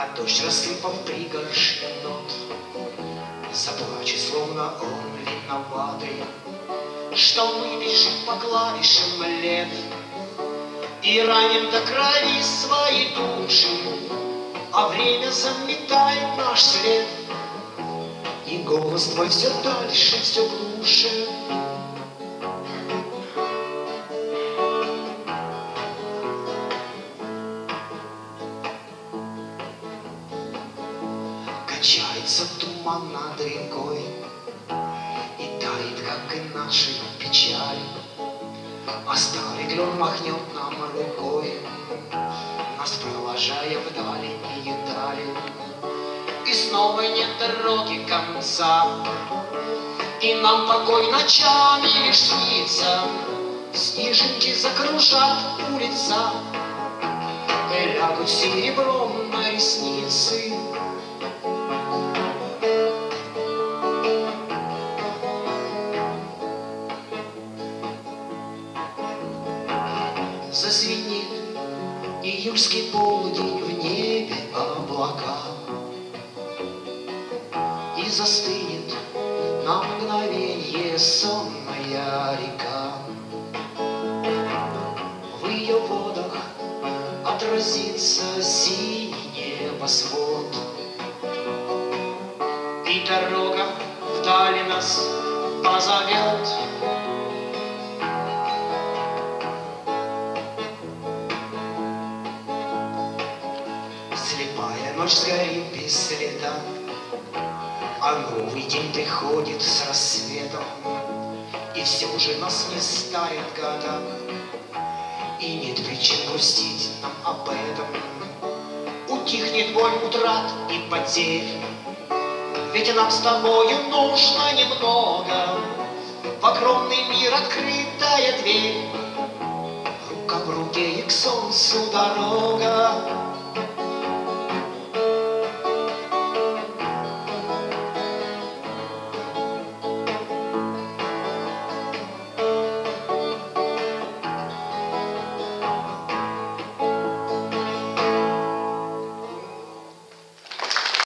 А дождь, рассыпав пригоршни нот, заплачет, словно он виноватый, что мы бежим по клавишам лет и раним до крови свои души, а время заметает наш след, и голос твой все дальше, все глуше. Качается туман над рекой и тает, как и наши печали, а старый клен махнет нам рукой, нас провожая вдали и дали. И снова нет дороги конца, и нам покой ночами лишь снится. Снежинки закружат улица и лягут серебром на ресницы. Засветнит июльский полдень, в небе облака, и застынет на мгновенье сонная река. В ее водах отразится синий небосвод, и дорога вдали нас позовет. Слепая ночь сгорит без следа, а новый день приходит с рассветом, и все же нас не старят года, и нет причин грустить нам об этом. Утихнет боль утрат и потерь, ведь нам с тобою нужно немного. В огромный мир открытая дверь,